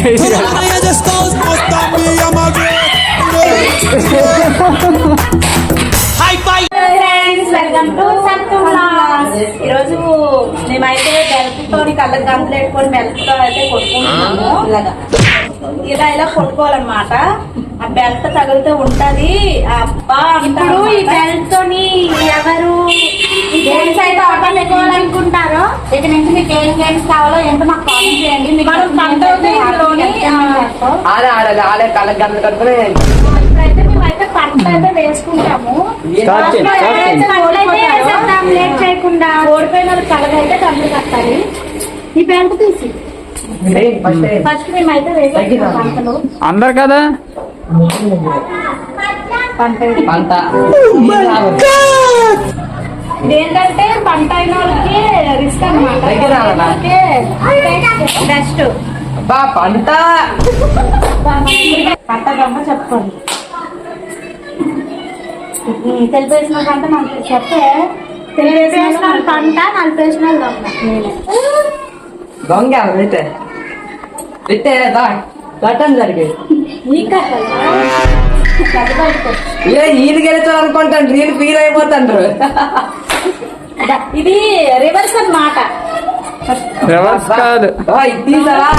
ఈరోజు మేమైతే బెల్ట్తో కళ్ళకి గంతులు పెట్టుకొని బెల్ట్తో అయితే కొట్టుకుంటున్నాము. ఇలా ఇలా కొట్టుకోవాలన్నమాట. ఆ బెల్ట్ తగిలితే ఉంటది. అబ్బా ఇప్పుడు ఈ బెల్ట్ తోని ఎవరు గేమ్స్ అయితే ఆటలు పెట్టుకోవాలనుకుంటారో ఇక నుంచి మీకు ఏం గేమ్స్ కావాలో ఏంటో మాకు కామెంట్ చేయండి. మనం ఇప్పుడైతే మేమైతే పంట అయితే వేసుకుంటాము. లేట్ చేయకుండా ఓడిపోయిన కలగైతే కళ్ళు కట్టాలి. ఈ బెల్ట్ తీసి ఫస్ట్ మేమైతే వేసుకుంటాం పంటలు అందరు కదా పంట. ఇదేంటంటే పంట అయిన వాళ్ళకి రిస్క్ అన్నమాట. బెస్ట్ పంట పంట గమ్మ చెప్పుకోండి. తెలిపేసిన పంట మనకి చెప్తే తెలిపేసిన పంట నలిపేసిన దొంగ కట్టం జరిగేది ఈయన గెలుచాను అనుకుంటాను. నేను ఫీల్ అయిపోతాను. ఇది రివర్స్ అన్నమాట. రివర్స్ కాదు తీసారా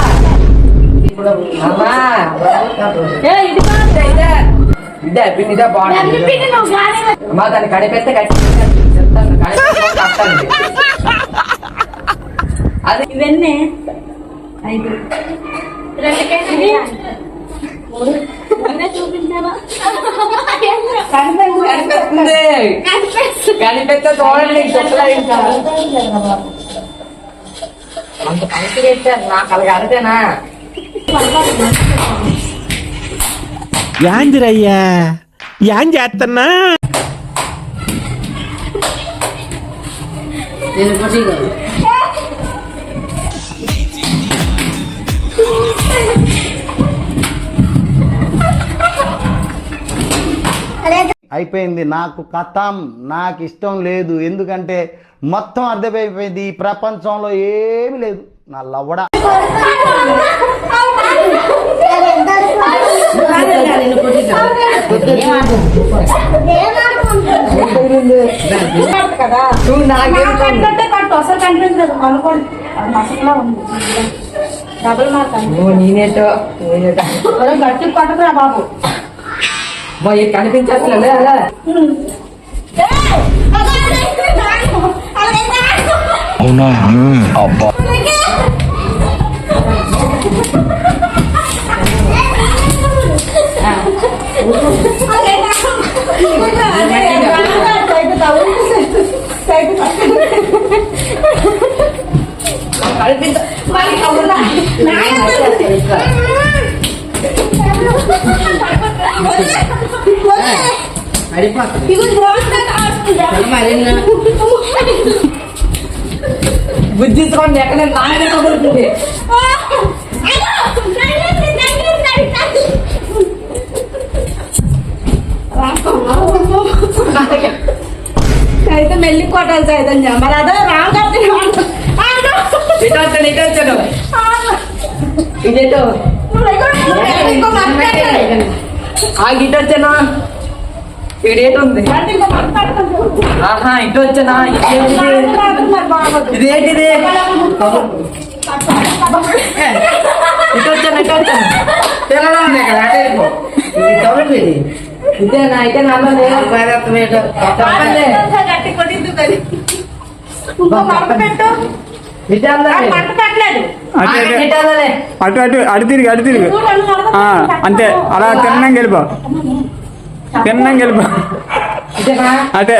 ఇదే పిండి ఇదే బాగుంటుంది. అమ్మా దాన్ని కడిపెత్తే చెప్తాను. అది ఇవన్నీ 5 చూపించారా కనిపెత్తే చూడండి. అంత పంచి పెట్టారు నాకు అలాగ అడితేనా యాందిరయ్యా యాన్ చేస్తున్నా అయిపోయింది. నాకు కథం నాకు ఇష్టం లేదు. ఎందుకంటే మొత్తం అర్థమైపోయింది. ఈ ప్రపంచంలో ఏమి లేదు. నా లవ్వడ నేనేటో గట్టి పట్టదురా బాబు. కనిపించట్లే అలా అవునా అబ్బా బుద్ధి తీసుకోండి. ఎక్కడ నాయన కబురుతుంది. అయితే మెల్లి కొట్టాలి చైతన్య. మరి అదే రాగానే ఇటొచ్చాను ఇదేటో ఇటొచ్చానా ఇడేటి ఉంది. ఆహా ఇటు వచ్చానా ఇదేంటిది ఇటు వచ్చాను తెలంగాణ కదా ఇదేనా అయితే నాలో అటు అటు అటు తిరిగి అంతే. అలా తిన్నాం గెలిపా అటే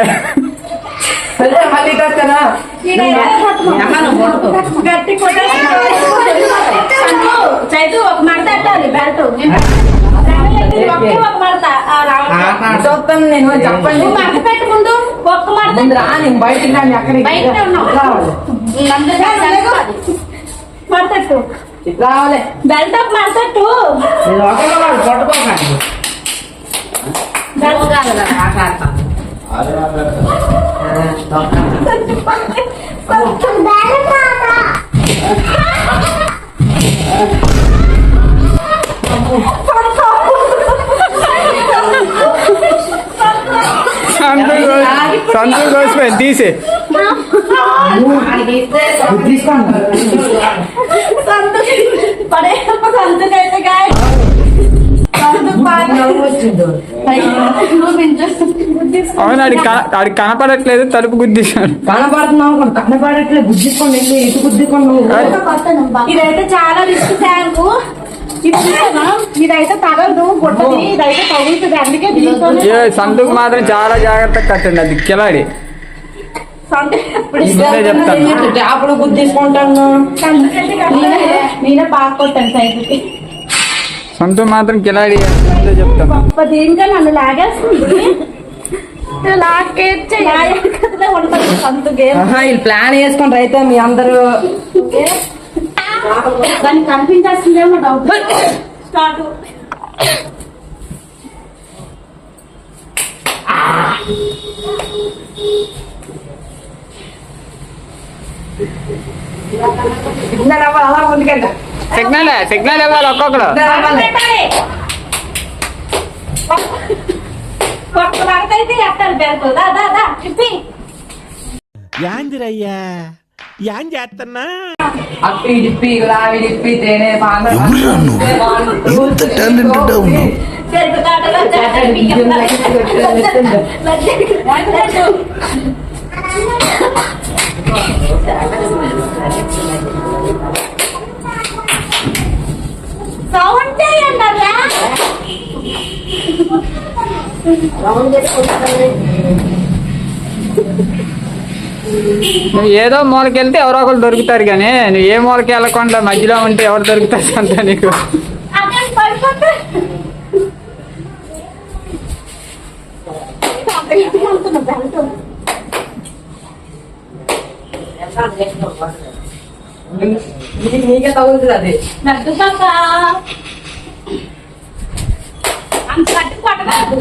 మళ్ళీ వచ్చానా చైతు ఒక మడత పెట్టాలి బెల్ట్. చూస్తాను నేను. చెప్పండి మడత పెట్టుకుంటూ ఒక్క మడత రా. నేను బయటికి రాని అక్కడ మడతట్టు రావాలి. బెల్ట్ ఒక మడతట్టు కొట్టుకోకండి. సంతు కోసిపోయింది తీసి. సంతుకైతే గాయ అవును, ఆడికి కనపడట్లేదు, తలుపు గుద్దేశాడు. కనపడుతున్నావు, కనపడట్లేదు, గుద్దికోండి, వెళ్ళి ఇటు గుద్దికోండి. ఇదైతే చాలా రిస్క్ ట్యాంకు. ఇదైతే తగలదు, గుడ్డది ఇదైతే తగులుతుంది. అందుకే దీంతో సంతుకు మాత్రం చాలా జాగ్రత్తగా కట్టండి, అది కిలాడి. సంతు అప్పుడు గుద్దిసుకుంటాను. నేనే బాగా కొట్టాను సైకిల్కి. సంతు మాత్రం కిలాడి చెప్తాను. దీనిగా నన్ను లాగేస్తుంది. ఉంటుంది సంతు గేమ్. వీళ్ళు ప్లాన్ వేసుకుంటారు అయితే మీ అందరూ. దానికి కనిపించాల్సిందేమో డౌట్. స్టార్ట్. అలా ముందుకెళ్ళా. సిగ్నల్ ఇవ్వాలి ఒక్కొక్కడు. కొత్త పడితే ఎత్తాడు బ్యాంకు. దా చెప్పి యాందిరయ్యా ఏం చేస్తున్నా? అప్పి డిప్పి గులాబీ డిప్పి తేనె పాలు. ఇంత టాలెంటెడ్ ఉన్నావు. చెరుకు కాటలో సౌండ్ చేయండి. నువ్వు ఏదో మూలకి వెళ్తే ఎవరో ఒకరు దొరుకుతారు, కానీ నువ్వు ఏ మూలకి వెళ్ళకుండా మధ్యలో ఉంటే ఎవరు దొరుకుతారు అంత నీకు. నీకే తగులుతుంది అది. అంత కట్టి పట్టదు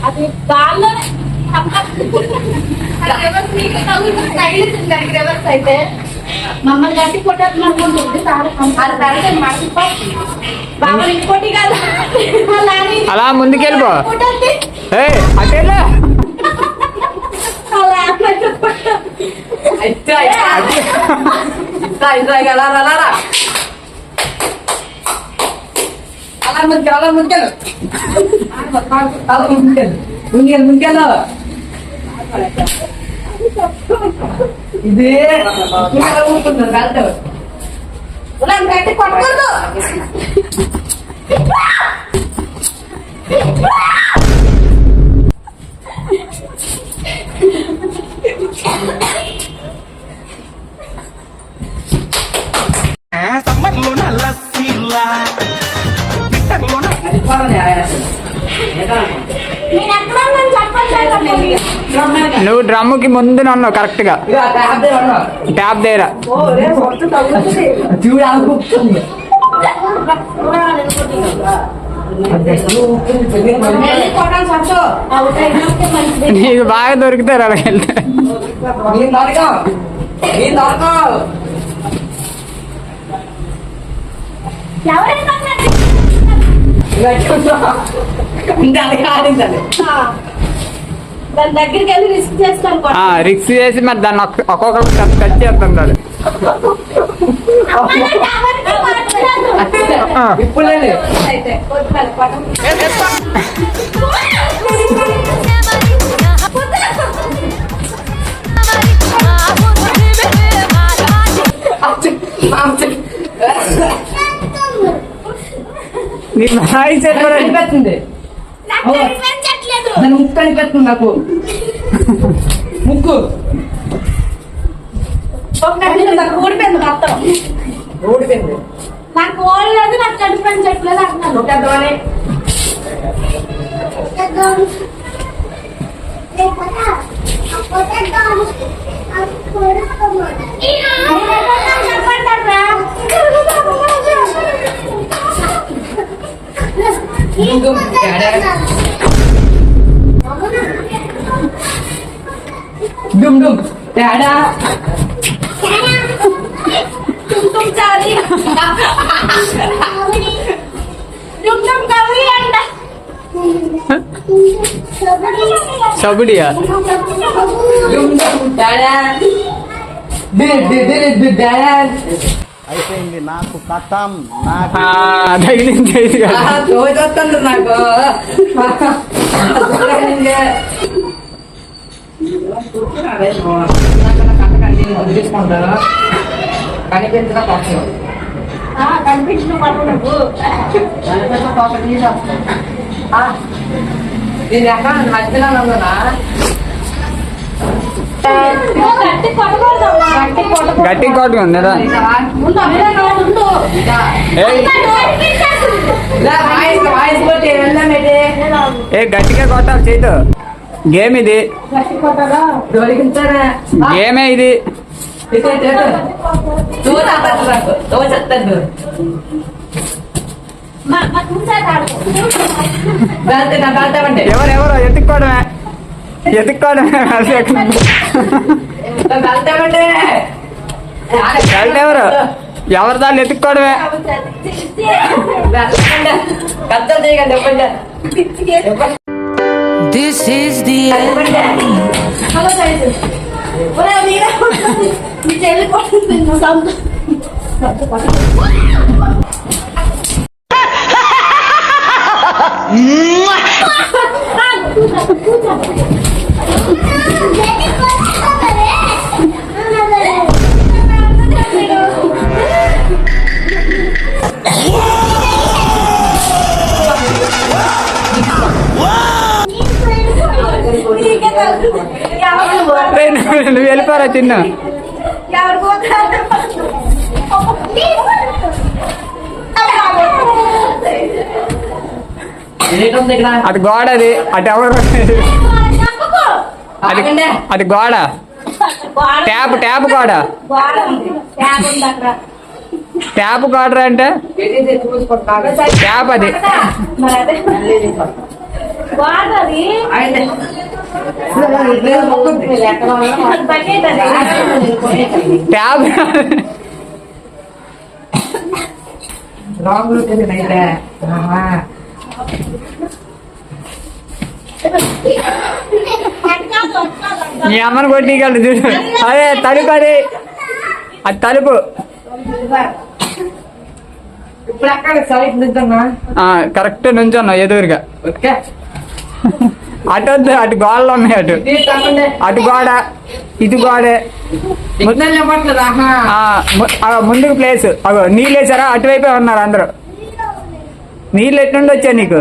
అది గాల్లో రివర్స్ అయితే మమ్మల్ని గట్టి కొట్టేది బాబా. ఇంకోటి కాదు, అలా ముందుకెళ్ళిపో. అటేలా అలా ముందుకెళ్ళు. ముందుకెళ్ళు. ఇదే గట్టి కొట్టకూడదు. నువ్వు డ్రమ్ముకి ముందు నన్ను కరెక్ట్ గా ట్యాప్ దేరా. చూడ నీకు బాగా దొరుకుతారు అలా వెళ్తే. దాని దగ్గరికి వెళ్ళి రిస్క్ చేసుకోవాలి. రిక్స్ చేసి మరి దాన్ని ఒక్కొక్కరు కట్ చేస్తాం దాన్ని. ఇప్పుడు నీ బాయ్ అనిపిస్తుంది. దాని ముక్కు అనిపిస్తుంది నాకు. ముక్కు ఊడిపోయింది మొత్తం. ఓడిపోయింది. నాకు ఓడలేదు, నాకు చనిపోయిన చెప్పలేదు అంటున్నాను. డుమ్ డుమ్ తేడా తుమ్ చాలి యుద్ధం కవి అంట సబుడియా అయిపోయింది నాకు కథం నాకు తగిలింది తోచొస్తుంది నాకు తీసుకుంటారు కనిపించిన పక్షం కనిపించిన పట్టు నువ్వు దీని ఎక్కడ మధ్యలో ఉందా గట్టి కొట్టకూడదమ్మా. గట్టి కొట్టకూడదు. గట్టి కొట్టు ఉందా ఉండు, అక్కడ ఉండు. వాయిస్ కొట్టి వెళ్ళామేంటి ఏ గట్టిగా కొట్టాలి చేతు గేమ్ ఇది గట్టి కొట్టగా దొరికించారా గేమే ఇది తోచెత్తద్దు మా చూసాక ఆడుకో. వెళ్తామంటే ఎవరెవరో ఎత్తుక్కోవడమే ఎత్తుక్కోవడమే వెళ్తామంటే ఎవరు ఎవరి దాన్ని ఎత్తుక్కోవడమే కష్టం చేయగండి చెప్పండి This is the hello size. ఒరేయ్, మీరే కొట్టండి. మీ చెల్లి కొట్టింది. నువ్వు సంపు. నువ్వు వెళ్ళిపోరా చిన్న ఎవరు పోతారు? ఏంటుంది ఇక్కడ అది గోడ అది అటు ఎవరు అది అది గోడ ట్యాప్ ట్యాప్ గోడ గోడ ఉంది. ట్యాప్ ఉంది అక్కడ. ట్యాప్ గోడ అంటే చూసుకుంటాను ట్యాప్ అది మరి అదే గోడ అది. బకెట్ అది. ట్యాప్ రాంగ్ రూట్ అయితే నీ అమ్మని కొట్టిగలడు చూడు అదే తలుపు అది అది తలుపు ఇప్పుడు అక్కడ సైట్ నిద్రనా కరెక్ట్ నుంచున్నా ఎదురుగా ఓకే అటు వద్దు అటు గోడలు ఉన్నాయి అటు అటు గోడ ఇది గోడే ముందుకు ప్లేస్ అగో నీళ్ళు వేసారా అటువైపే ఉన్నారు అందరూ నీళ్ళు ఎట్నుండి వచ్చా నీకు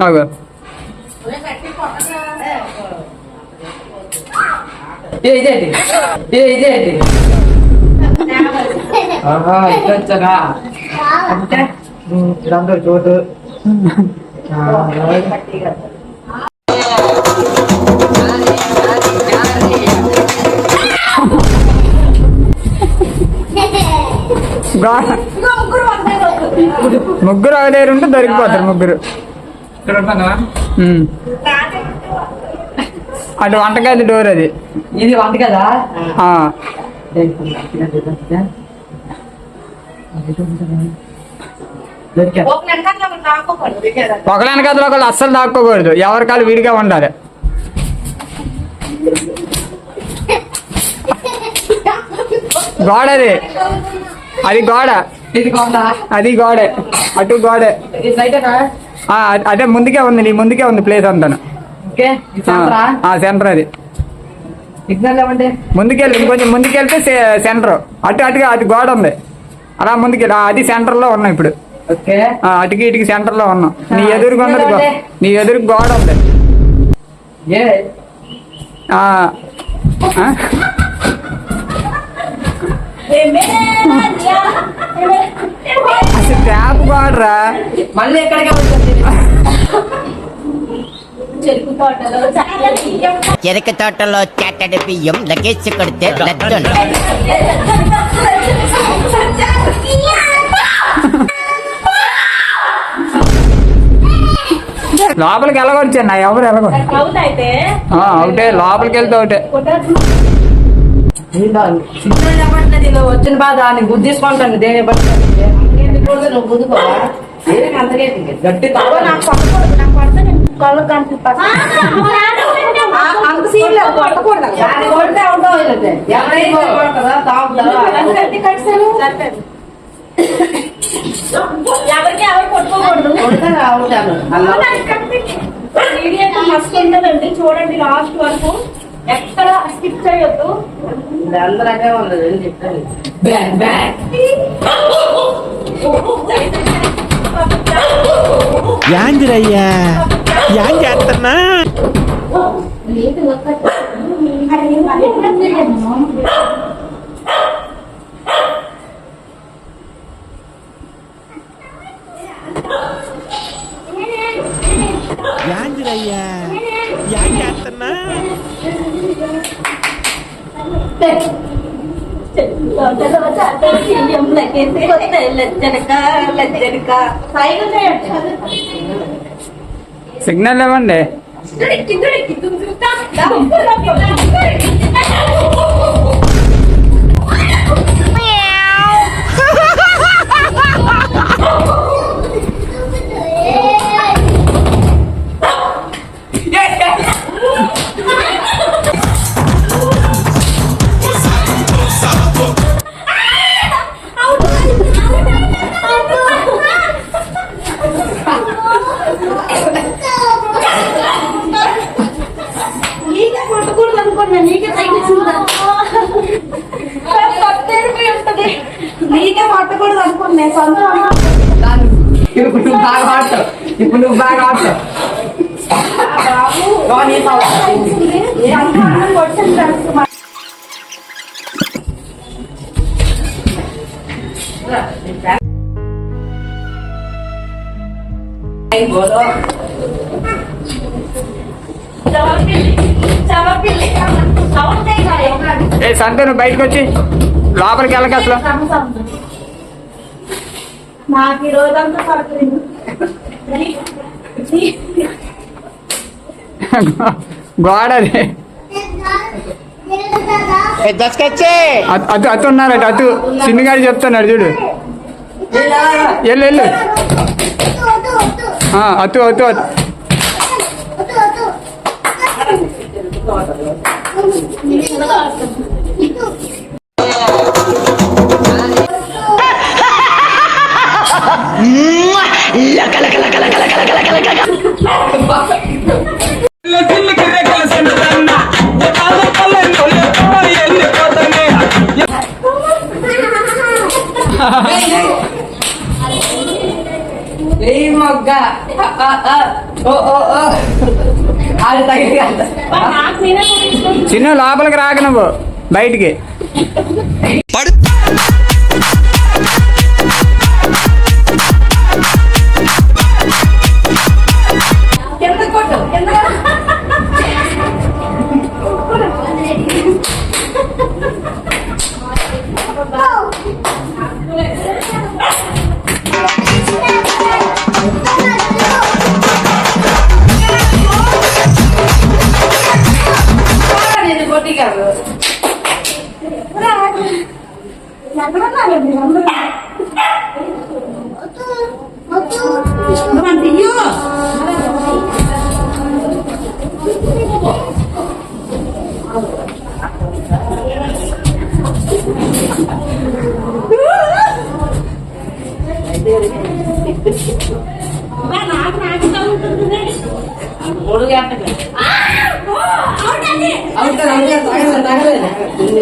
అగో ఇదేంటి ఇచ్చగా అంటే ఇదంతా చోటు ముగ్గురు ఒకదేరు ఉంటే దొరికిపోతారు ముగ్గురు అటు వంటగది డోర్ అది ఇది వంట కదా ఒకళ్ళని కథలో ఒకళ్ళు అస్సలు దాక్కోకూడదు ఎవరికాలు విడిగా ఉండాలి గోడది అది గోడ ఇది కొందా అది గోడే అటు గోడే ఇది సైటేనా అదే ముందుకే ఉంది నీ ముందుకే ఉంది ప్లేస్ అంతాను ఓకే ఇది సెంటరా సెంటర్ అది సిగ్నల్ ఏమంటే ముందుకెళ్ళి ఇంకొంచెం ముందుకెళ్తే సెంటర్ అటు అటుగా అటు గోడ ఉంది అలా ముందుకెళ్ళి అది సెంటర్ లో ఉన్నాం ఇప్పుడు ఓకే అటుకి ఇటుకి సెంటర్ లో ఉన్నాం నీ ఎదురుగా ఉన్నది నీ ఎదురు గోడ ఉంది ఏ అసలు ట్యాప్ గోడరా మళ్ళీ ఎక్కడికి వస్తుంది చెరుకు తోటలో చాలా తీయం. చెరుకు తోటలో చెట్టడి బియ్యం లగేజ్ కొడితే లద్దన్ లోపలికి వెళ్ళగొచ్చు నా ఎవరు వెళ్ళగొచ్చు అవుట్ అయితే అవుటే లోపలికి వెళ్తే ఒకటే కొట్టదు. సిగ్నల్ చెప్పట్లేదు నువ్వు వచ్చిన బాధ నీకు బుద్ధి తీసుకుంటాను దేని పడుతుంది నువ్వు బుద్ధుకోవా దేనికి అంతగేటి గట్టి ఓ, నాకు కొట్టకూడదు, నాకు కొడితే నేను కళ్ళు కనిపిస్తాను. అంత సీన్ లేదు, కొట్టకూడదు. కొడితే ఉంటావు ఎవరైనా కొడతారా తాగుతారా గట్టి కట్టాను. ఎవరికి ఎవరు కొట్టుకోకూడదు. కొడతారా ఉంటాను వీడియో మస్తు ఉంటుందండి, చూడండి లాస్ట్ వరకు, ఎక్కడ స్కిప్ చేయొద్దు. అందరూ అదే ఉండదు అని చెప్తాను బ్యాగ్ బ్యాగ్ యాందిరయ్యా యాం చేస్తున్నా యాందిరయ్యా యాం చేస్తున్నా సిగ్నల్ ఇవ్వండి. నీకే కొట్టకూడదు అనుకున్నా, నీకే తగ్గించిందా? నీకే కొట్టకూడదు అనుకున్నా, సొంతం ఇప్పుడు నువ్వు బాగా ఆడతావు ఇప్పుడు నువ్వు బాగా ఆడతావు ఏ సంత నువ్వు బయటకు వచ్చి లోపలికి వెళ్ళక అసలు. నాకు ఈ రోజంతా పడుతుంది. గోడ అది అతు అతు ఉన్నారట, అతు చిన్నగాడు చెప్తున్నాడు చూడు. వెళ్ళు వెళ్ళు. అతు అతు అతు మొగ్గ ఓ ఓ ఓ ఆడు తగిలి నాకు నేనే కొట్టించుకుంటున్నా. చిన్న లోపలికి రాక నువ్వు బయటికి. కింద కొట్టు, కింద కొట్టిగారు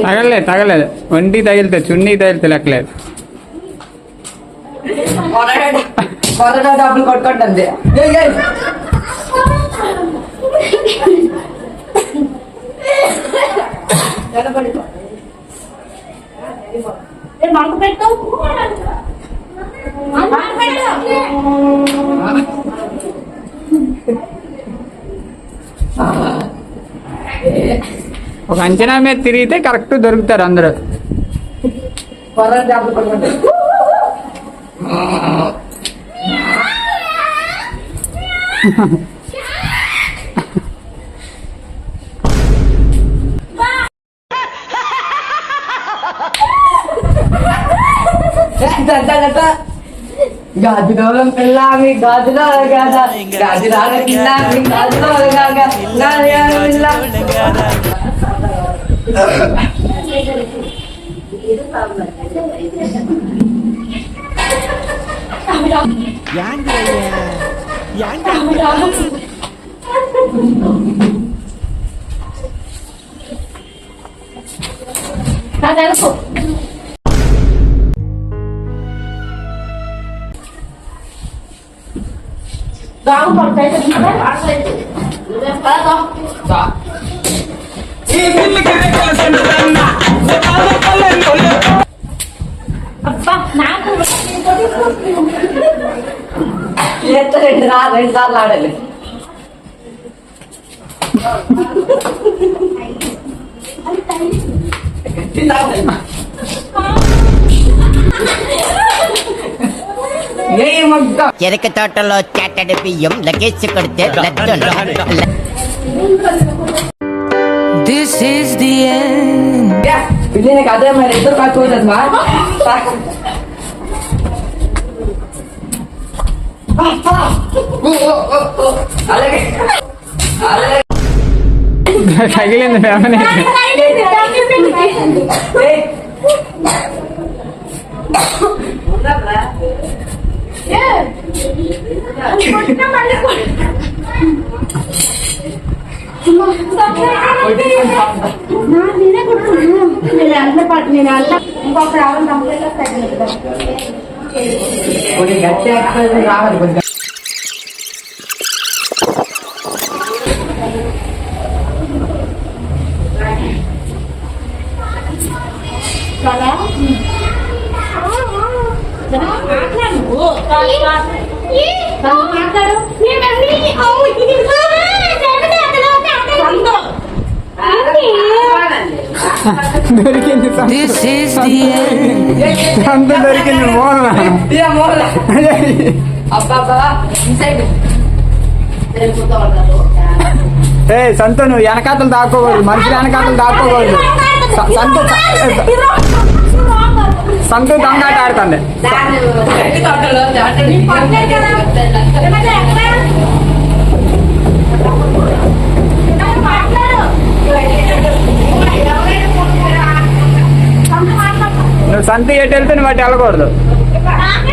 తగలలేదు తగలేదు, ఒంటి తగిలితే చున్నీ తగిలితే లెక్కలేదు. కొరడా డబ్బులు కొట్టుకోండి అంతే. మంట పెట్టు. ఒక అంచనా మీద తిరిగితే కరెక్ట్ దొరుకుతారు అందరూ. కొరడా డబ్బులు కొట్టుకోండి. గాజులో పిల్ల మీ గాజులో కదా గాజులో పిల్ల మీ గాజులో కదా పిల్ల యాందిరయ్యా యాంగ్ రెండు సార్లు ఆడాలి చెరుకు తోటలో చెట్టడి బియ్యం లగేజ్ కొడితే లజ్జుండ This is the end. పిల్లలకి అదే మరి ఇద్దరు కాదు మా అలాగే తగిలింది ఫేమని నేను అల్ల ఇంకొక గట్టి రావాలి కొద్దిగా దొరికింది This is the end. అంత దొరికింది మూల అబ్బా ఏ సంతు నువ్వు వెనకాతలు దాక్కోకూడదు మనుషులు వెనకాతలు దాక్కోకూడదు సంతు దొంగాట ఆడుతుంది నువ్వు సంతు ఎటు వెళ్తే నువ్వు అటు వెళ్ళకూడదు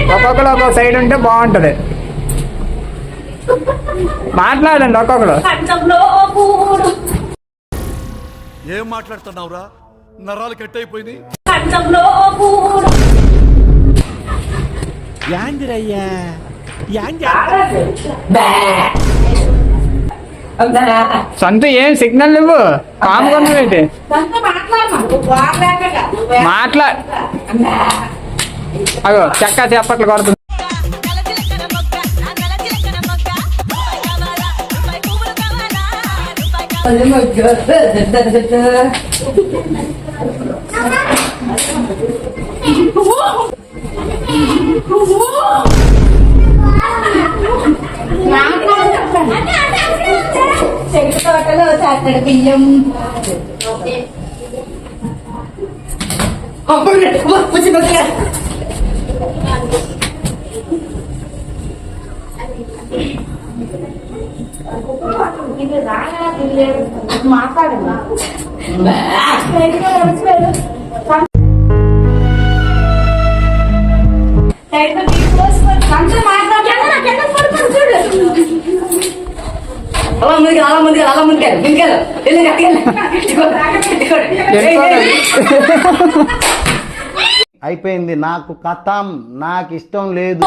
ఒక్కొక్కరు ఒక్కొక్క సైడ్ ఉంటే బాగుంటది మాట్లాడండి ఒక్కొక్కరు ఏం మాట్లాడుతున్నావురా నరాలు కట్ అయిపోయింది యాందిరయ్యా యాంగ్ సంతు ఏం సిగ్నల్ నువ్వు కాముకున్నావేంటి మాట్లా అగో చెక్క చెప్పట్లు కొడుతుంది చెట్టు తోటలో చాటడి బియ్యం మాట్లాడండి అలా ముందుగా అయిపోయింది నాకు కథం నాకు ఇష్టం లేదు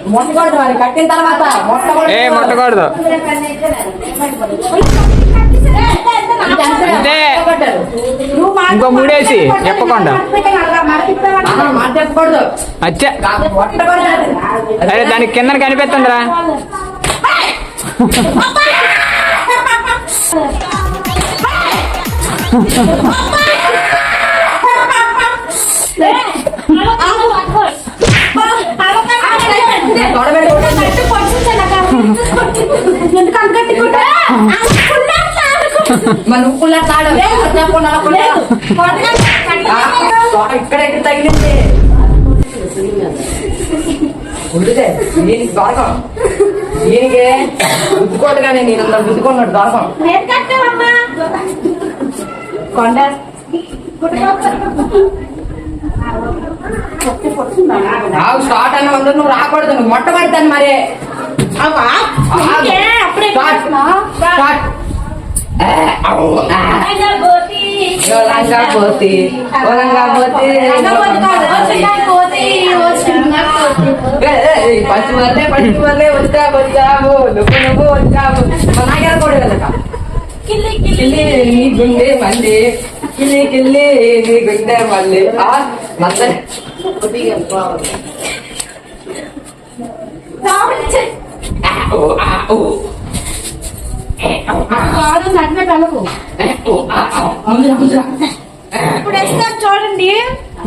మొట్టకూడదు మరి కట్టిన తర్వాత ఏ మొట్టకూడదు అంతే ఇంకో మూడేసి చెప్పకుండా మాట్లాడకూడదు అచ్చా అరే దానికి కింద కనిపిస్తుందిరా మన ఉప్పులా తాడ తగిలింది ఉండితే దీనికి దొరకం దీనికి గుద్దుకోడు కానీ నేను అంత గుద్దుకున్నాడు దొరకం నేను కట్టావమ్మా కొండ నాకు స్టార్ట్ అన్న ఉండు నువ్వు రాకూడదు నువ్వు మొట్టమొదటి మరి అప్పుడే పచ్చి వల్లే వచ్చావు నువ్వు వచ్చావు నాకెలా కూడా వెళ్ళక కిల్లి నీ గుండె మళ్ళీ కిల్లి నీ గుండె మళ్ళీ మళ్ళీ ఇప్పుడు వేస్తాం చూడండి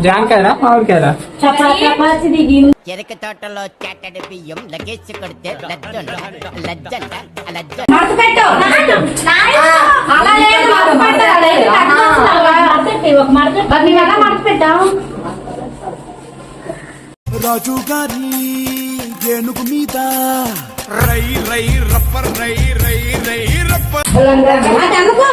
జాంకాయరా మామిడికాయరా చపాతి దిగి చెరక తోటలో చెట్టడి బియ్యం లగేసి కొడితే లజ్జంట లజ్జంట లజ్జ మడత పెట్టు అలా లేదు మడత పెట్టాలి ఒక మడత నువ్వు ఎలా మడత పెట్టావు రాజు గారి ఏనుగు మీద రై రై రప్పర్ రై రై రై రప్పర్ అది అనుకో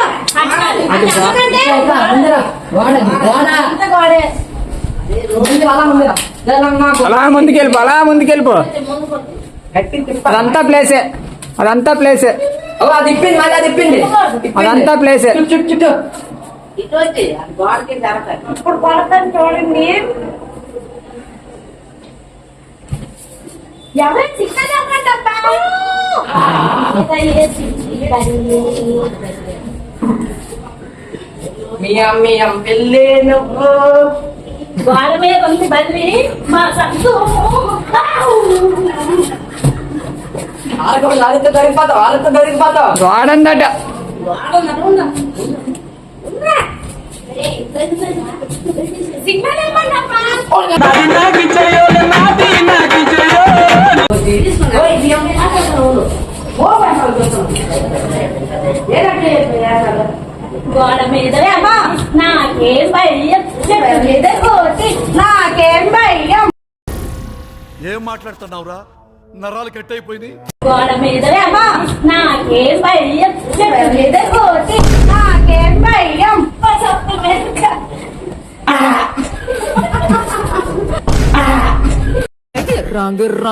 అలా ముందుకెళ్ళిపో అలా ముందుకెళ్ళిపో అదంతా ప్లేసే అదంతా ప్లేసే అది ఇప్పింది మళ్ళీ అది ఇప్పింది అదంతా ప్లేసే చుట్టూ ఇప్పుడు కొడతాను చూడండి ఎవరైనా సిగ్నల్ చెప్పండి మియం పెళ్ళి నువ్వు వాళ్ళ మీద ఉంది బల్లి మా సంతు వాళ్ళతో దొరికిపోతావు వాడందట సిగ్నల్ ఇవ్వండి గోడ మీద నాకేం భయం మీద కోటి నాకేం భయం ఏం మాట్లాడుతున్నావురా నరాలు కట్ అయిపోయింది గోడ మీద నాకేం భయం మీద కోటి నాకేం భయం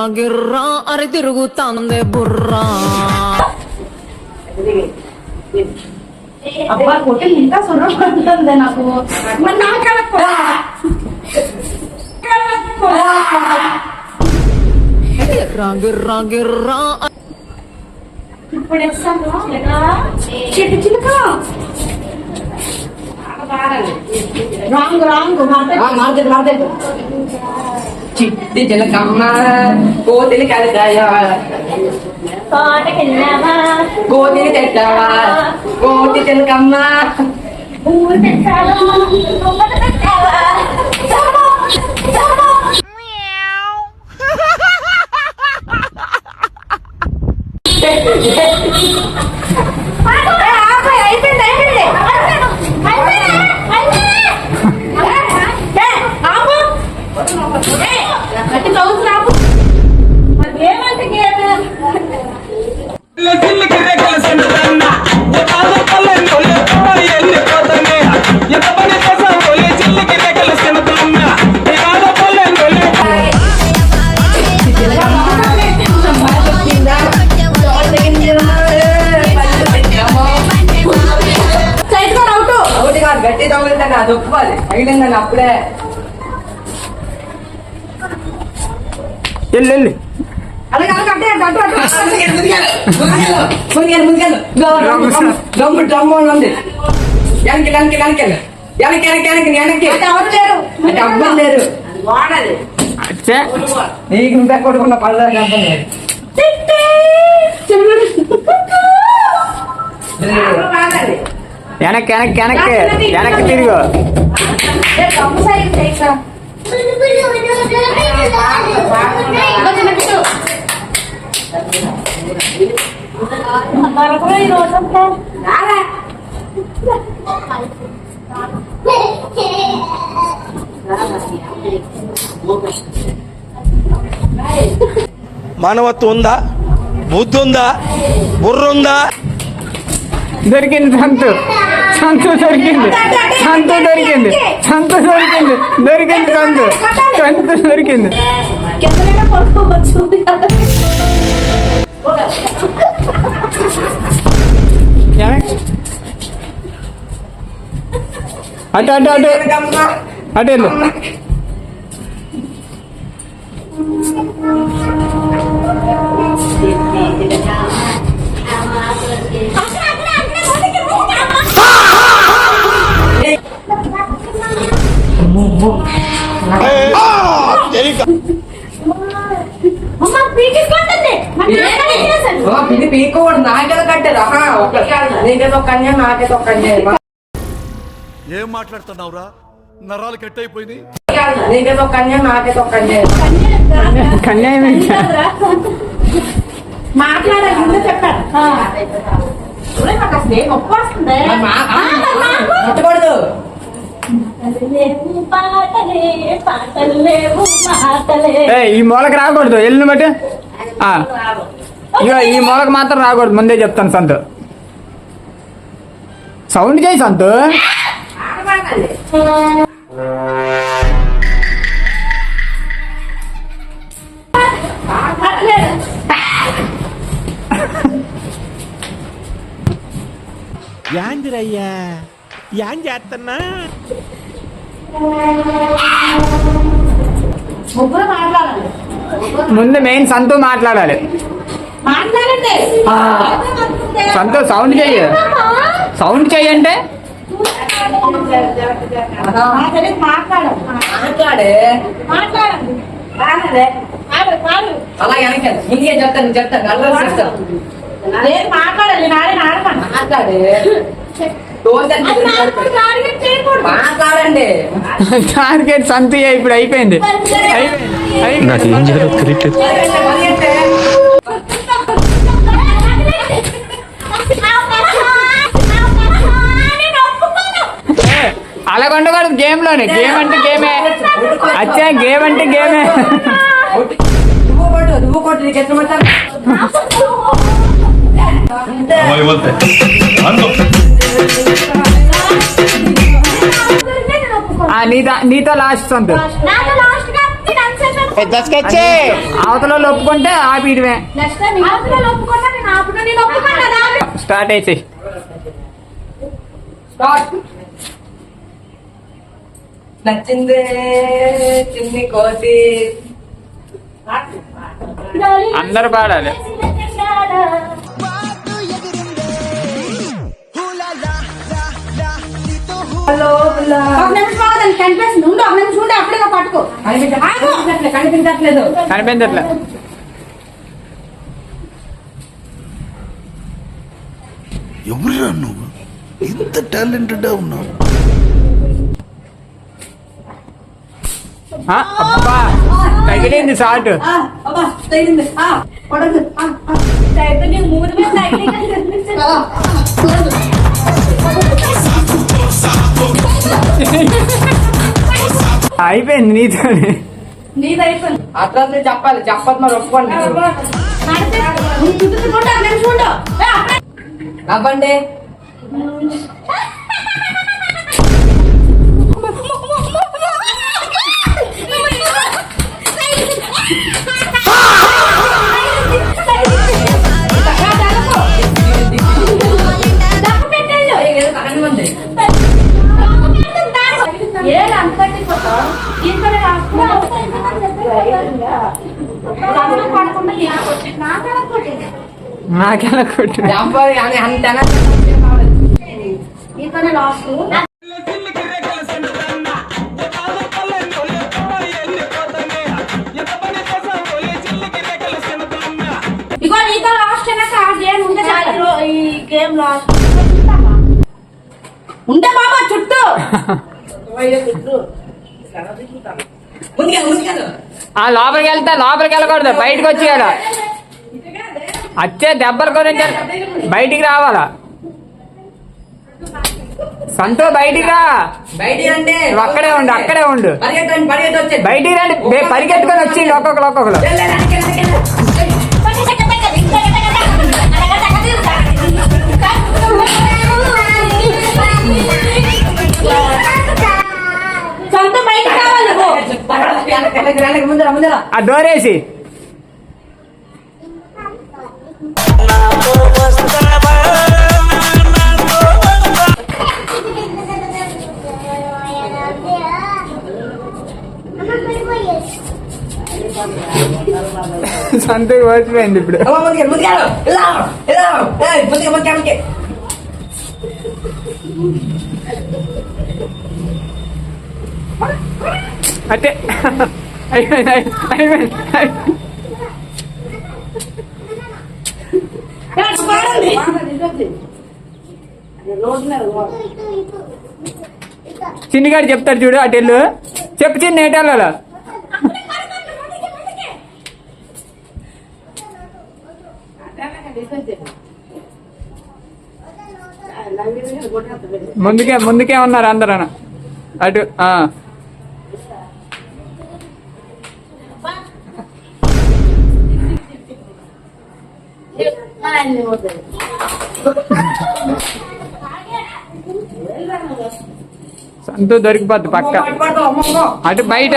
గిర్రా అరి తిరుగుతాందే బుర్రా అబ్బా కొట్టి ఇంకా సురపడుతుంది నాకు మరి గిర్రా ఇప్పుడు చిట్టు చిలుక రాంగ్ రాంగ్ మార్కెట్ చిట్టి చిలకమ్మ కోతిని కలిసాయా తోటకెళ్ళావా కోతిని తెచ్చావా కోతి చిలకమ్మ ఊరు తెచ్చావా కొమ్మలు పెట్టావా గట్టి తగులుతాను అది ఒప్పుకోవాలి తగిలిందని అప్పుడే వెళ్ళి డ్రమ్ ఉంది వెనక్కి అబ్బం లేరు నీకు నువ్వే కొడుకున్న పళ్ళ అబ్బం లేదు వెనక్కి వెనక్కి వెనక్కి వెనక్కి తిరుగు ఈ రోజంతా మానవత్వం ఉందా, బుద్ధి ఉందా, బుర్ర ఉందా? దొరికింది సంతు. సంతు దొరికింది. సంతు దొరికింది. సంతు దొరికింది. దొరికింది సంతు. సంతు దొరికింది. కిందనే కొట్టుకోవచ్చు కదా. అటు అటు అటు అటు వెళ్ళు. ఇది పీకోడు నాకేదో కట్టారు. నీకేదో ఒక కన్య నాకేదో ఒక కన్య. ఏం మాట్లాడుతున్నావురా? నరాలు కట్ అయిపోయింది. నీకేదో ఒక కన్య నాకేదో ఒక కన్య. కన్యాయం మాట్లాడాలి ముందు చెప్పాడు. నొప్పి వస్తుంది. ముట్టకూడదు. ఈ మూలకి రాకూడదు. ఎల్లు బట్టి ఇగో ఈ మూలకి మాత్రం రాకూడదు. ముందే చెప్తాను సంతు. సౌండ్ చేయి సంతు. యాందిరయ్యా యాం చేస్తున్నా? ముగ్గురు మాట్లాడాలి. ముందు మెయిన్ సంతు మాట్లాడాలి. మాట్లాడండి. సంతు సౌండ్ చెయ్యి. సౌండ్ చెయ్యంటే మాట్లాడాలి. మాట్లాడే మాట్లాడండి. అలా వెనక ముందుగా చెప్తాను చెప్తాను అడ్రస్ చెప్తాను. నేను మాట్లాడాలి. నాడే ఆడమని మాట్లాడే మాట్లాడండి. టార్గెట్ సంతు ఇప్పుడు అయిపోయింది. నాకు ఏం చేయాలో తెలియట్లేదు. అలా ఉండకూడదు. గేమ్ లోనే. గేమ్ అంటే గేమే. అచ్చా గేమ్ అంటే గేమే. నువ్వు కొట్టు నీకు ఎట్లా పడతాను. నీతో లాస్ట్ సంతు. అవతల ఒప్పుకుంటే ఆపీయడమే. స్టార్ట్ అయితే నచ్చిందే చిన్ని కోతి. అందరు పాడాలి. కనిపించట్లేదు. కనిపించట్లే. ఎవరురా నువ్వు? ఇంత టాలెంటెడ్ ఉన్నావు. అబ్బా తగిలింది షార్ట్. అయిపోయింది నీతోనే. అట్లా చెప్పాలి. చెప్పదు మరి ఒప్పుకోండి. నవ్వండి. నాకెలా కొట్టు. ఇగో నీతో లాస్ట్ గేమ్ ఉంటే ఈ గేమ్ లాస్ట్ ఉంటే బాబా చుట్టూ. లోపలికి వెళ్తా. లోపలికి వెళ్ళకూడదు. బయటకు వచ్చి కదా వచ్చే దెబ్బలు గురించి బయటికి రావాలా. సంతో బయటిగా బయటికి అంటే నువ్వు అక్కడే ఉండు, అక్కడే ఉండు. పరిగెత్తి వచ్చేది. బయటికి రండి, పరిగెత్తుకొని వచ్చింది ఒక్కొక్కరు. సొంత బయట కావాలి నువ్వు. ముందర ఆ డోర్ వేసి సంతకు వచ్చిపోయింది ఇప్పుడు. అంటే చిన్నిగాడు చెప్తాడు చూడు, అటు వెళ్ళు. చెప్పు చిన్న ఏటాలలో. ముందుకే ఉన్నారు అందరూ అటు. సంతూ దొరికిపోద్ది పక్క. అటు బయట,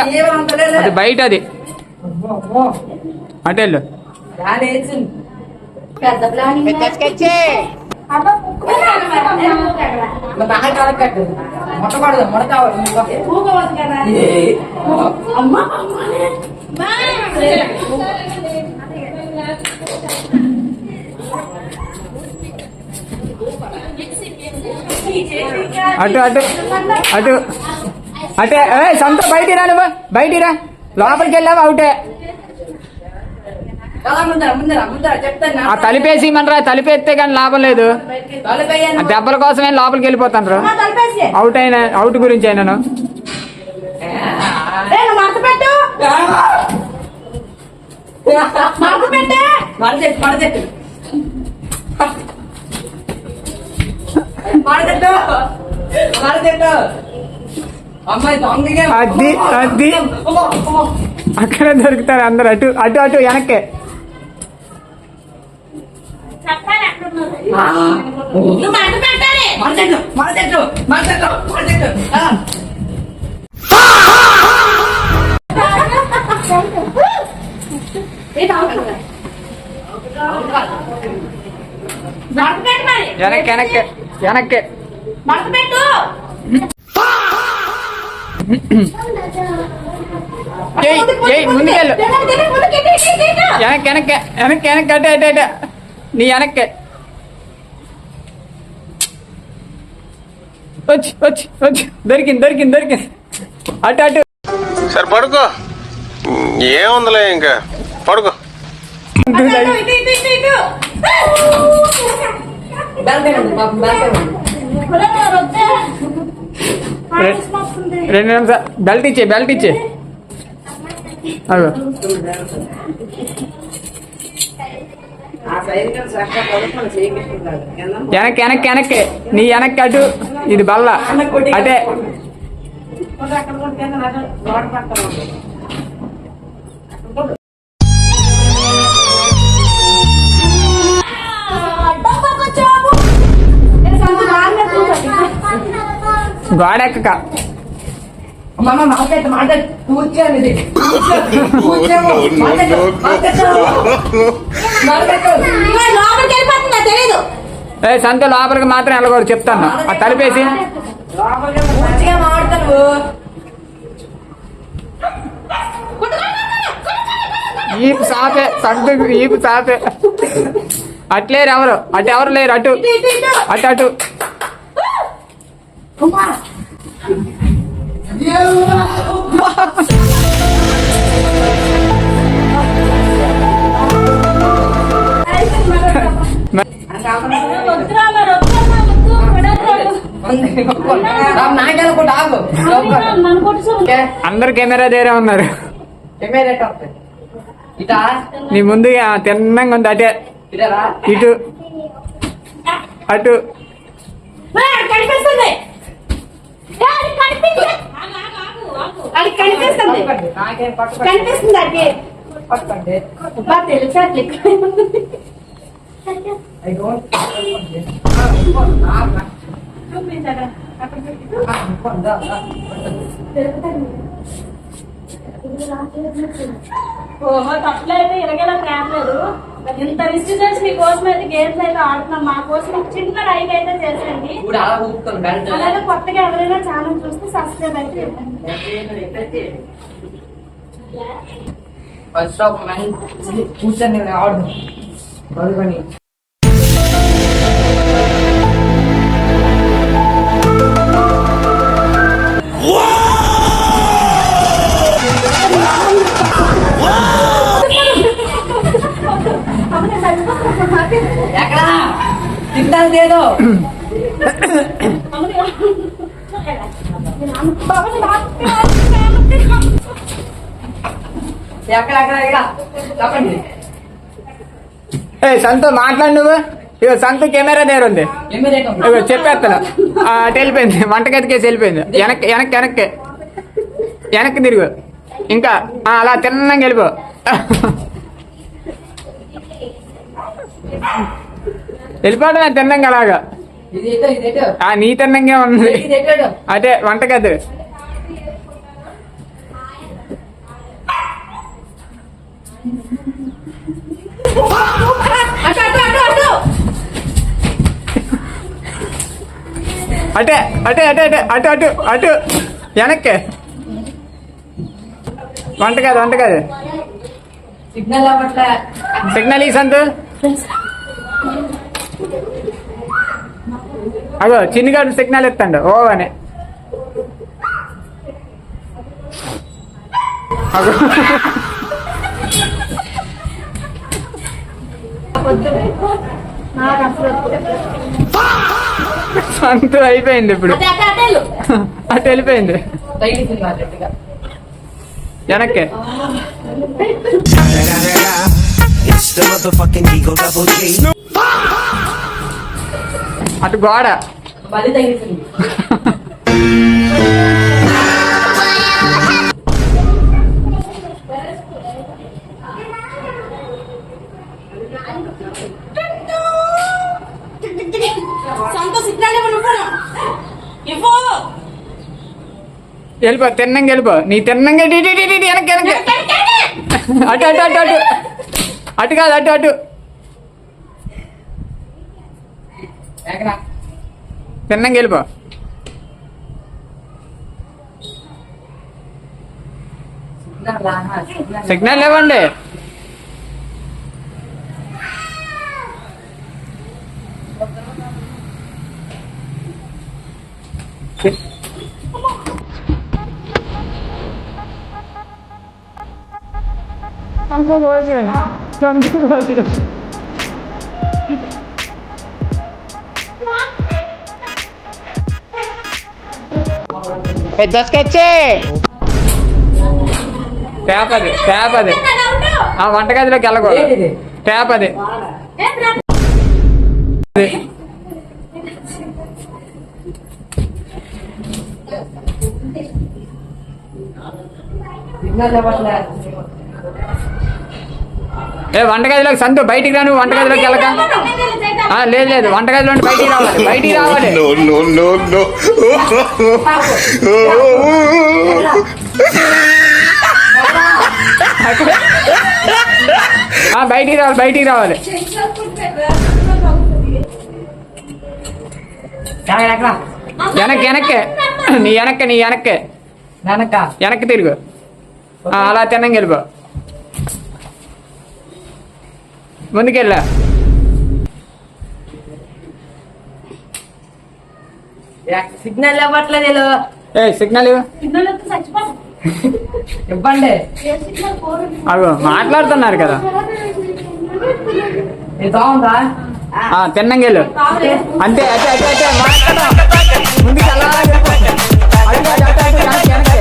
అది బయట, అది అటు వెళ్ళు. పెద్ద ప్లానింగ్ మొట్టపడదు మొడతా అటు అటు అటు అటే. సంతో బయటికి రా, నువ్వు బయటికి రా. లోపలికి వెళ్ళావు అవుటే. ఆ తలిపేసి మనరా, తలిపేస్తే కానీ లాభం లేదు. ఆ దెబ్బల కోసమే లోపలికి వెళ్ళిపోతాను. అవుట్ అయినా, అవుట్ గురించి అయినాను. అది అది అక్కడే దొరుకుతారు అందరు. అటు అటు అటు వెనక్కే. వెనక్కే వెనక్కే. ముందుకెళ్ళు. వెనక్కి అటే అటే అటే. నీ వెనక్కే వచ్చి వచ్చి వచ్చి. దొరికింది. అటు అటు. సరే పడుకో, ఏముందిలే ఇంకా పడుకో. రెండు నిమిషాలు. బెల్ట్ ఇచ్చే అదో. వెనక్కి నీ వెనక్కి అటు. ఇది బల్ల అటే. గోడెక్క సంత లోపలికి మాత్రం వెళ్ళకూడదు చెప్తాను. ఆ తలిపేసి ఈపు సాపే, సంతకు ఈపు సాపే. అట్లేరు ఎవరు, అటు ఎవరు లేరు. అటు అటు అటు. అందరు కెమెరా దగ్గరే ఉన్నారు. నీ ముందుగా తిన్నంగా ఉంది. అటే ఇటు అటు కనిపిస్తుంది అది కనిపిస్తుంది నాకేం పట్టు కనిపిస్తుంది అది పట్టుకోండి. తెలుసా I don't. ఓహో తప్పలేదు ఇరగేలా ప్లాన్ లేదు ఇంత రిస్క్ చేసి మీకోసం అయితే గేమ్స్ అయితే ఆడుతున్నాం మా కోసం ఒక చిన్న లైక్ అయితే చేసేయండి ఇప్పుడు అలా ఊపుకోండి బెల్ట్. అలాగే కొత్తగా ఎవరైనా ఛానల్ చూస్తే సబ్స్క్రైబ్ అయితే చేయండి. ఫస్ట్ ఆఫ్ మంచి కూర్చొని ఆడు పడుకొని. ఎక్కడ తింటాను ఏదో ఎక్కడ చెప్పండి. ఏ సంతు మాట్లాడు నువ్వు. ఇగో సంతు కెమెరా దగ్గర ఉంది. ఇగో చెప్పేస్తాను. అటు వెళ్ళిపోయింది, వంటగదికేసి వెళ్ళిపోయింది. వెనక్కి వెనక్కి వెనక్కి వెనక్కి తిరుగు. ఇంకా అలా తిన్నంగా వెళ్ళిపో. వెళ్ళిపోవడమే తిన్నంగా అలాగా. నీ తిన్నంగా ఉంది. అదే వంటగది. అటే అటే అటే అటే అటు అటు అటు వెనక్కి. వంటగది వంటగది. సిగ్నల్ అవ్వట్లే. సిగ్నల్ ఈ సంతు. అగో చిన్నగాడు సిగ్నల్ ఎత్తండు ఓ అని. అగో సంతు అయిపోయింది ఇప్పుడు. అటు వెళ్ళిపోయింది వెనక్కి. అటు గోడ. బలి తగిలింది. వెళ్ళిపో తిన్నంగా వెళ్ళిపో. నీ తిన్నంగా వెనక్కి వెనక్కి. అటు అటు అటు అటు అటు కాదు అటు అటు ఎక్కడ తిన్నంగా వెళ్ళిపో. సిగ్నల్ ఇవ్వండి. పెద్ద స్కెచ్ ట్యాప్ అది ట్యాప్ అది. వంటగదిలోకి వెళ్ళకూడదు. ట్యాప్ అది. సిగ్నల్ అవ్వట్లే. ఏ వంటగదిలోకి సంతు బయటికి రా. నువ్వు వంటగదిలోకి వెళ్ళక. లేదు లేదు వంటగదిలో బయటికి రావాలి. బయటికి రావాలి. బయటికి రావాలి. బయటికి రావాలి. వెనక్కి వెనక్కి. నీ వెనక్కి నీ వెనక్కి వెనక్కి తిరుగు. అలా తిన్నంగా వెళ్ళిపో. ముందుకెళ్ళా. సిగ్నల్ ఇవ్వట్లేదు. ఏ సిగ్నల్ ఇవ్వండి. అగో మాట్లాడుతున్నారు కదా. బాగుందా? తిన్నంగా వెళ్ళు. అంతే అటే అటే అటే మాట్లాడు. ముందుకు అలా వెళ్ళిపో. అటు అటు అటు అటు వెనక్కి వెనక్కి.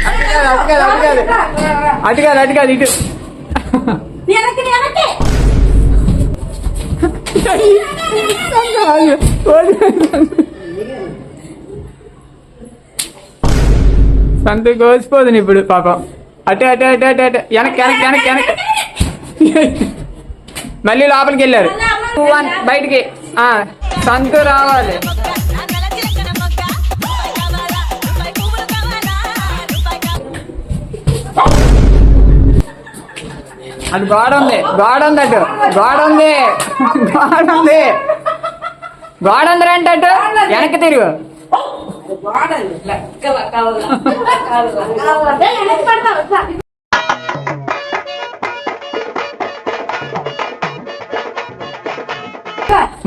అటు కాదు కాదు అది కాదు ఇటు వెనక్కి వెనక్కి సంతు కోసిపోతుంది ఇప్పుడు పాపం. అటే అటే అటే అటే అటే వెనక్కి వెనక్కి వెనక్కి వెనక్కి మళ్ళీ లోపలికి వెళ్ళారు. 2 1 బయటికి. సంతు రావాలి. అది గోడ ఉంది, గోడ ఉంది అటు, గోడ ఉంది, గోడ ఉంది, గోడ ఉంది అంటే అటు వెనక్కి తిరుగు.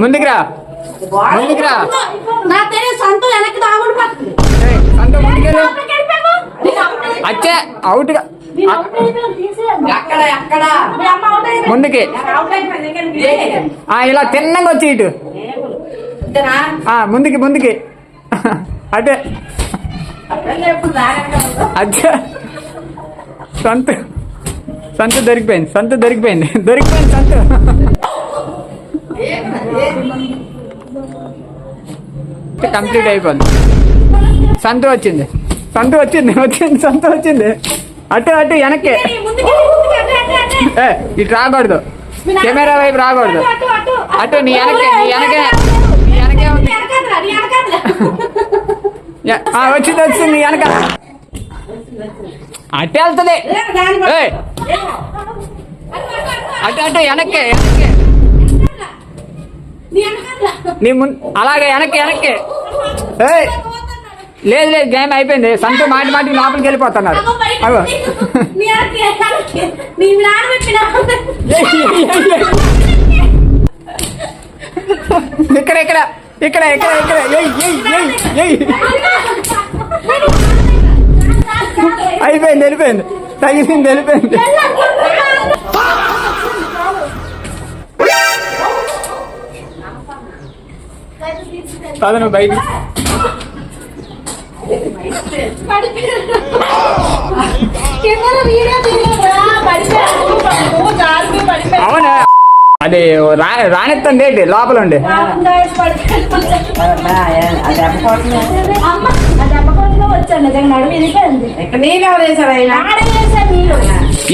ముందుకు రా, ముందుకు రా. సంతు వెనక్కి తాగుడు సంతు ముందుకెళ్ళు. అచ్చే అవుట్ గా ముందుకి. ఇలా తిన్నంగా వచ్చి ఇటు ముందుకి ముందుకి అదే అచ్చా. సంతు సంతు దొరికిపోయింది, సంతు దొరికిపోయింది, దొరికిపోయింది సంతు. కంప్లీట్ అయిపోయింది. సంతు వచ్చింది, సంతు వచ్చింది, వచ్చింది సంతు వచ్చింది. అటు అటు వెనక్కి. ఇటు రాకూడదు, కెమెరా వైపు రాకూడదు. అటు నీ వెనకే, నీ వెనకే, నీ వెనకే ఉంది. వచ్చింది వచ్చింది నీ వెనక. అట్టే వెళ్తుంది. అటు అటు వెనక్కి వెనక్కి నీ ముందు అలాగే వెనక్కి వెనక్కి. లేదు లేదు గేమ్ అయిపోయింది. సంతు మాటి మాటికి లోపలికి వెళ్ళిపోతున్నారు. అగో ఇక్కడ ఇక్కడ ఇక్కడ ఇక్కడ ఇక్కడ అయిపోయింది, వెళ్ళిపోయింది, తగిలింది, వెళ్ళిపోయింది. కాదు నువ్వు బయట అవునా? అది రానిస్తుంది ఏంటి లోపల ఉండి.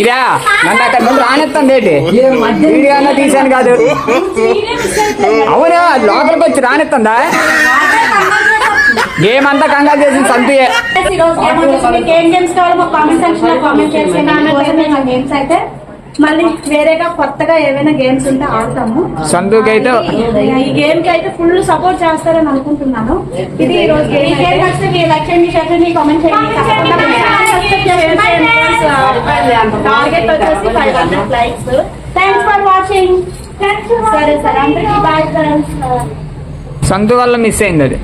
ఇదా నన్ను అక్కడ ముందు రానిస్తుంది ఏంటి? వీడియో అన్నా తీసాను కాదు. అవునా? లోపలికి వచ్చి రానిస్తుందా? గేమ్ అంతా కంగారు చేసింది సంతుయే. మళ్ళీ వేరేగా కొత్తగా ఏవైనా గేమ్స్ ఉంటే ఆడతాము. సంతుకి అయితే ఈ గేమ్ కి అయితే ఫుల్ సపోర్ట్ చేస్తారని అనుకుంటున్నాను. ఇది ఈ రోజు టార్గెట్ వచ్చేసి 500 లైక్స్. Thanks for watching. సరే సరే అందరికీ బాయ్ ఫ్రెండ్స్. సంతు వల్ల మిస్ అయింది అది.